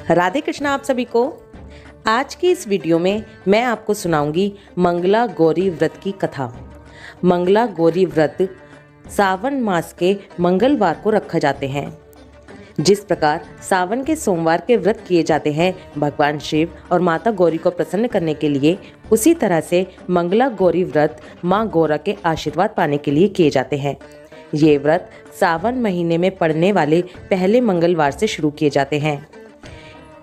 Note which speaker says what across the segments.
Speaker 1: राधे कृष्णा आप सभी को। आज की इस वीडियो में मैं आपको सुनाऊंगी मंगला गौरी व्रत की कथा। मंगला गौरी व्रत सावन मास के मंगलवार को रखा जाते हैं। जिस प्रकार सावन के सोमवार के व्रत किए जाते हैं भगवान शिव और माता गौरी को प्रसन्न करने के लिए, उसी तरह से मंगला गौरी व्रत माँ गौरा के आशीर्वाद पाने के लिए किए जाते हैं। ये व्रत सावन महीने में पड़ने वाले पहले मंगलवार से शुरू किए जाते हैं।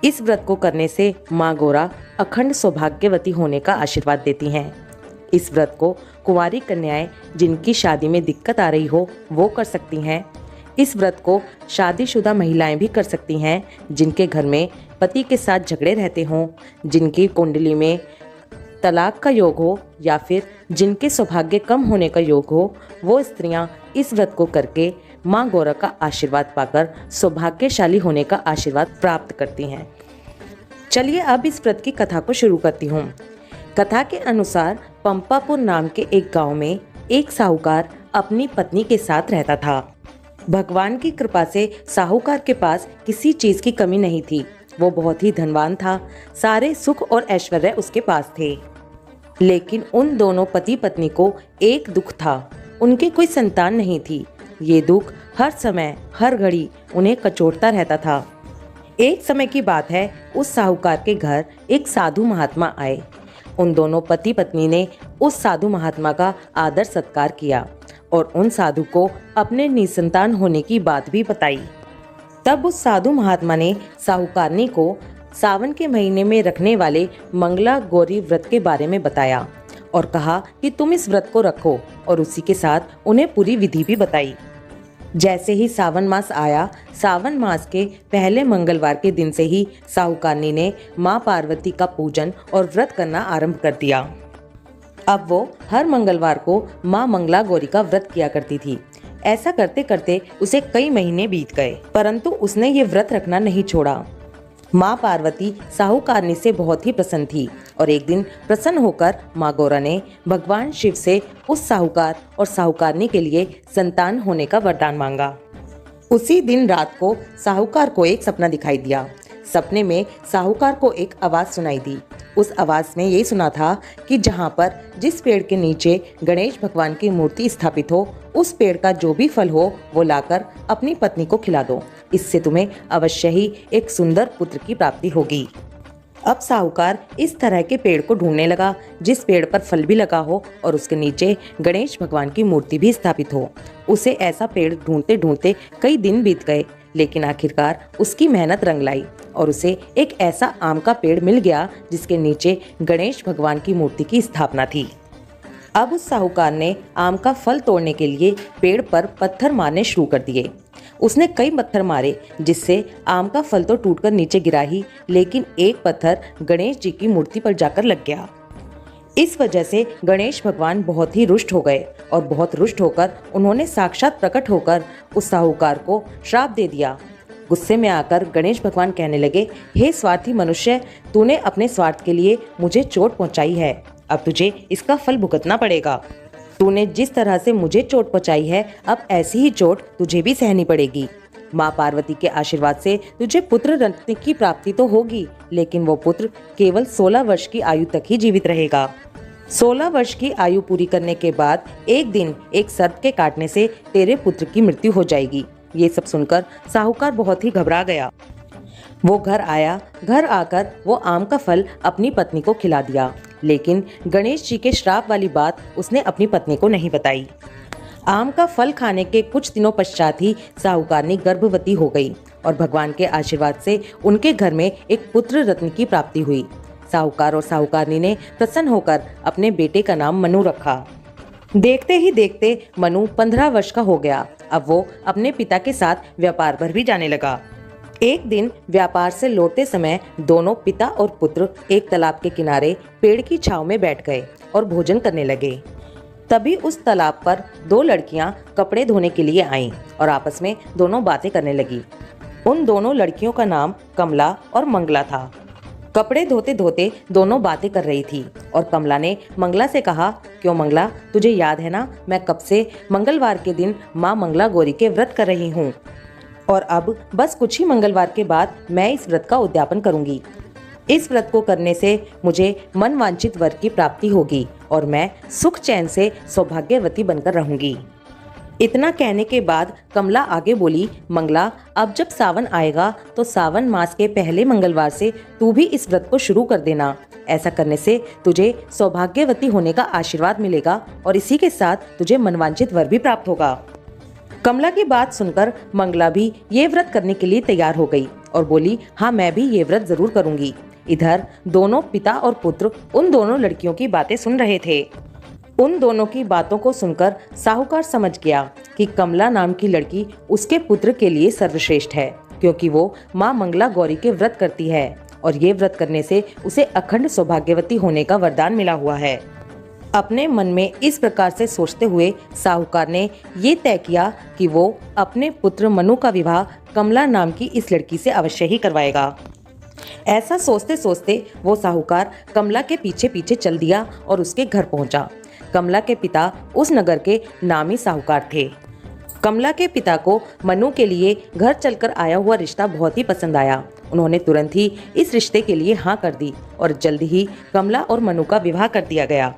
Speaker 1: इस व्रत को करने से माँ गौरा अखंड सौभाग्यवती होने का आशीर्वाद देती हैं। इस व्रत को कुंवारी कन्याएं जिनकी शादी में दिक्कत आ रही हो वो कर सकती हैं। इस व्रत को शादीशुदा महिलाएं भी कर सकती हैं जिनके घर में पति के साथ झगड़े रहते हों, जिनकी कुंडली में तलाक का योग हो या फिर जिनके सौभाग्य कम होने का योग हो। वो स्त्रियां इस व्रत को करके माँ गौरा का आशीर्वाद पाकर सौभाग्यशाली होने का आशीर्वाद प्राप्त करती हैं। चलिए अब इस व्रत की कथा को शुरू करती हूँ। कथा के अनुसार पंपापुर नाम के एक गांव में एक साहूकार अपनी पत्नी के साथ रहता था। भगवान की कृपा से साहूकार के पास किसी चीज की कमी नहीं थी। वो बहुत ही धनवान था। सारे सुख और ऐश्वर्य उसके पास थे। लेकिन उन दोनों पति पत्नी को एक दुख था, उनके कोई संतान नहीं थी। ये दुख हर समय हर घड़ी उन्हें कचोटता रहता था। एक समय की बात है, उस साहूकार के घर एक साधु महात्मा आए। उन दोनों पति पत्नी ने उस साधु महात्मा का आदर सत्कार किया और उन साधु को अपने निसंतान होने की बात भी बताई। तब उस साधु महात्मा ने साहूकारनी को सावन के महीने में रखने वाले मंगला गौरी व्रत के बारे में बताया और कहा कि तुम इस व्रत को रखो, और उसी के साथ उन्हें पूरी विधि भी बताई। जैसे ही सावन मास आया, सावन मास के पहले मंगलवार के दिन से ही साहूकारनी ने माँ पार्वती का पूजन और व्रत करना आरंभ कर दिया। अब वो हर मंगलवार को माँ मंगला गौरी का व्रत किया करती थी। ऐसा करते करते उसे कई महीने बीत गए, परंतु उसने ये व्रत रखना नहीं छोड़ा। माँ पार्वती साहूकारनी से बहुत ही प्रसन्न थी और एक दिन प्रसन्न होकर माँ गौरा ने भगवान शिव से उस साहूकार और साहूकारनी के लिए संतान होने का वरदान मांगा। उसी दिन रात को साहूकार को एक सपना दिखाई दिया। सपने में साहूकार को एक आवाज सुनाई दी। उस आवाज में यही सुना था कि जहाँ पर जिस पेड़ के नीचे गणेश भगवान की मूर्ति स्थापित हो, उस पेड़ का जो भी फल हो वो लाकर अपनी पत्नी को खिला दो। इससे तुम्हें अवश्य ही एक सुंदर पुत्र की प्राप्ति होगी। अब साहूकार इस तरह के पेड़ को ढूंढने लगा जिस पेड़ पर फल भी लगा हो और उसके नीचे गणेश भगवान की मूर्ति भी स्थापित हो। उसे ऐसा पेड़ ढूंढते ढूंढते कई दिन बीत गए, लेकिन आखिरकार उसकी मेहनत रंग लाई और उसे एक ऐसा आम का पेड़ मिल गया जिसके नीचे गणेश भगवान की मूर्ति की स्थापना थी। अब उस साहूकार ने आम का फल तोड़ने के लिए पेड़ पर पत्थर मारने शुरू कर दिए। उसने कई पत्थर मारे जिससे आम का फल तो टूटकर नीचे गिरा ही, लेकिन एक पत्थर गणेश जी की मूर्ति पर जाकर लग गया। इस वजह से गणेश भगवान बहुत ही रुष्ट हो गए और बहुत रुष्ट होकर उन्होंने साक्षात प्रकट होकर उस साहूकार को श्राप दे दिया। गुस्से में आकर गणेश भगवान कहने लगे, हे स्वार्थी मनुष्य, तूने अपने स्वार्थ के लिए मुझे चोट पहुंचाई है। अब तुझे इसका फल भुगतना पड़ेगा। तूने जिस तरह से मुझे चोट पहुंचाई है, अब ऐसी ही चोट तुझे भी सहनी पड़ेगी। माँ पार्वती के आशीर्वाद से तुझे पुत्र रत्न की प्राप्ति तो होगी, लेकिन वो पुत्र केवल 16 वर्ष की आयु तक ही जीवित रहेगा। 16 वर्ष की आयु पूरी करने के बाद एक दिन एक सर्प के काटने से तेरे पुत्र की मृत्यु हो जाएगी। ये सब सुनकर साहूकार बहुत ही घबरा गया। वो घर आया। घर आकर वो आम का फल अपनी पत्नी को खिला दिया, लेकिन गणेश जी के श्राप वाली बात उसने अपनी पत्नी को नहीं बताई। आम का फल खाने के कुछ दिनों पश्चात ही साहूकारनी गर्भवती हो गई और भगवान के आशीर्वाद से उनके घर में एक पुत्र रत्न की प्राप्ति हुई। साहूकार और साहूकारनी ने प्रसन्न होकर अपने बेटे का नाम मनु रखा। देखते ही देखते मनु 15 वर्ष का हो गया। अब वो अपने पिता के साथ व्यापार पर भी जाने लगा। एक दिन व्यापार से लौटते समय दोनों पिता और पुत्र एक तालाब के किनारे पेड़ की छांव में बैठ गए और भोजन करने लगे। तभी उस तालाब पर 2 लड़कियां कपड़े धोने के लिए आईं और आपस में दोनों बातें करने लगी। उन दोनों लड़कियों का नाम कमला और मंगला था। कपड़े धोते धोते दोनों बातें कर रही थी और कमला ने मंगला से कहा, क्यों मंगला, तुझे याद है ना, मैं कब से मंगलवार के दिन माँ मंगला गौरी के व्रत कर रही हूँ। और अब बस कुछ ही मंगलवार के बाद मैं इस व्रत का उद्यापन करूंगी। इस व्रत को करने से मुझे मनवांछित वर की प्राप्ति होगी और मैं सुख चैन से सौभाग्यवती बनकर रहूंगी। इतना कहने के बाद कमला आगे बोली, मंगला, अब जब सावन आएगा तो सावन मास के पहले मंगलवार से तू भी इस व्रत को शुरू कर देना। ऐसा करने से तुझे सौभाग्यवती होने का आशीर्वाद मिलेगा और इसी के साथ तुझे मनवांछित वर भी प्राप्त होगा। कमला की बात सुनकर मंगला भी ये व्रत करने के लिए तैयार हो गई और बोली, हाँ, मैं भी ये व्रत जरूर करूंगी। इधर दोनों पिता और पुत्र उन दोनों लड़कियों की बातें सुन रहे थे। उन दोनों की बातों को सुनकर साहूकार समझ गया कि कमला नाम की लड़की उसके पुत्र के लिए सर्वश्रेष्ठ है, क्योंकि वो माँ मंगला गौरी के व्रत करती है और ये व्रत करने से उसे अखंड सौभाग्यवती होने का वरदान मिला हुआ है। अपने मन में इस प्रकार से सोचते हुए साहूकार ने ये तय किया कि वो अपने पुत्र मनु का विवाह कमला नाम की इस लड़की से अवश्य ही करवाएगा। ऐसा सोचते सोचते वो साहूकार कमला के पीछे पीछे चल दिया और उसके घर पहुंचा। कमला के पिता उस नगर के नामी साहूकार थे। कमला के पिता को मनु के लिए घर चलकर आया हुआ रिश्ता बहुत ही पसंद आया। उन्होंने तुरंत ही इस रिश्ते के लिए हाँ कर दी और जल्द ही कमला और मनु का विवाह कर दिया गया।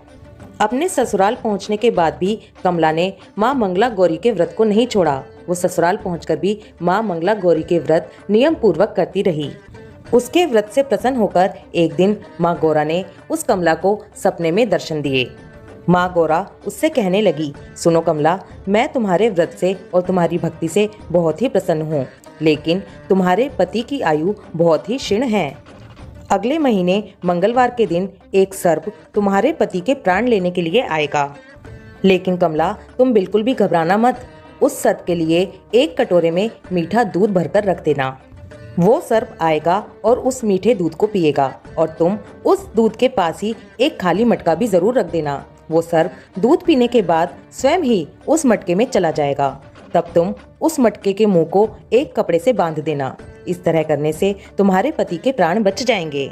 Speaker 1: अपने ससुराल पहुंचने के बाद भी कमला ने माँ मंगला गौरी के व्रत को नहीं छोड़ा। वो ससुराल पहुंचकर भी माँ मंगला गौरी के व्रत नियम पूर्वक करती रही। उसके व्रत से प्रसन्न होकर एक दिन माँ गौरा ने उस कमला को सपने में दर्शन दिए। माँ गौरा उससे कहने लगी, सुनो कमला, मैं तुम्हारे व्रत से और तुम्हारी भक्ति से बहुत ही प्रसन्न हूँ, लेकिन तुम्हारे पति की आयु बहुत ही क्षीण है। अगले महीने मंगलवार के दिन एक सर्प तुम्हारे पति के प्राण लेने के लिए आएगा। लेकिन कमला, तुम बिल्कुल भी घबराना मत। उस सर्प के लिए एक कटोरे में मीठा दूध भरकर रख देना। वो सर्प आएगा और उस मीठे दूध को पिएगा और तुम उस दूध के पास ही एक खाली मटका भी जरूर रख देना। वो सर्प दूध पीने के बाद स्वयं ही उस मटके में चला जाएगा। तब तुम उस मटके के मुंह को एक कपड़े से बांध देना। इस तरह करने से तुम्हारे पति के प्राण बच जाएंगे।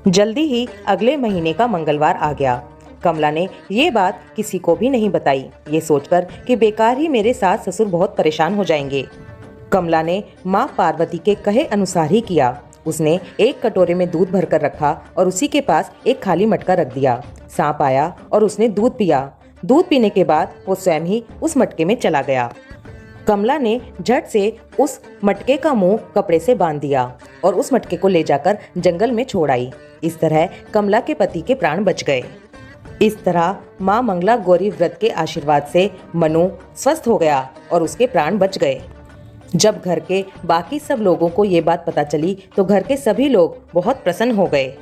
Speaker 1: जल्दी ही अगले महीने का मंगलवार आ गया। कमला ने ये बात किसी को भी नहीं बताई, ये सोचकर कि बेकार ही मेरे सास ससुर बहुत परेशान हो जाएंगे। कमला ने माँ पार्वती के कहे अनुसार ही किया। उसने एक कटोरे में दूध भरकर रखा और उसी के पास एक खाली मटका रख दिया। सांप आया और उसने दूध पिया। दूध पीने के बाद वो स्वयं ही उस मटके में चला गया। कमला ने झट से उस मटके का मुंह कपड़े से बांध दिया और उस मटके को ले जाकर जंगल में छोड़ आई। इस तरह कमला के पति के प्राण बच गए। इस तरह माँ मंगला गौरी व्रत के आशीर्वाद से मनु स्वस्थ हो गया और उसके प्राण बच गए। जब घर के बाकी सब लोगों को ये बात पता चली तो घर के सभी लोग बहुत प्रसन्न हो गए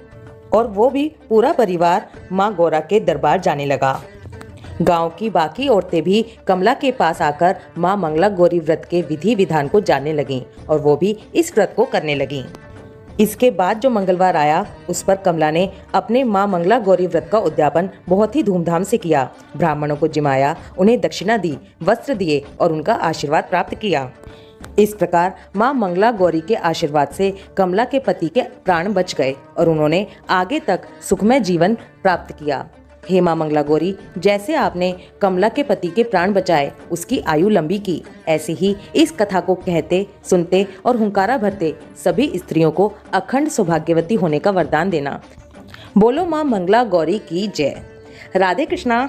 Speaker 1: और वो भी पूरा परिवार माँ गौरा के दरबार जाने लगा। गांव की बाकी औरतें भी कमला के पास आकर माँ मंगला गौरी व्रत के विधि विधान को जानने लगीं और वो भी इस व्रत को करने लगीं। इसके बाद जो मंगलवार आया उस पर कमला ने अपने माँ मंगला गौरी व्रत का उद्यापन बहुत ही धूमधाम से किया। ब्राह्मणों को जिमाया, उन्हें दक्षिणा दी, वस्त्र दिए और उनका आशीर्वाद प्राप्त किया। इस प्रकार माँ मंगला गौरी के आशीर्वाद से कमला के पति के प्राण बच गए और उन्होंने आगे तक सुखमय जीवन प्राप्त किया। हे माँ मंगला गौरी, जैसे आपने कमला के पति के प्राण बचाए, उसकी आयु लंबी की, ऐसे ही इस कथा को कहते, सुनते और हुंकारा भरते सभी स्त्रियों को अखंड सौभाग्यवती होने का वरदान देना। बोलो माँ मंगला गौरी की जय। राधे कृष्णा।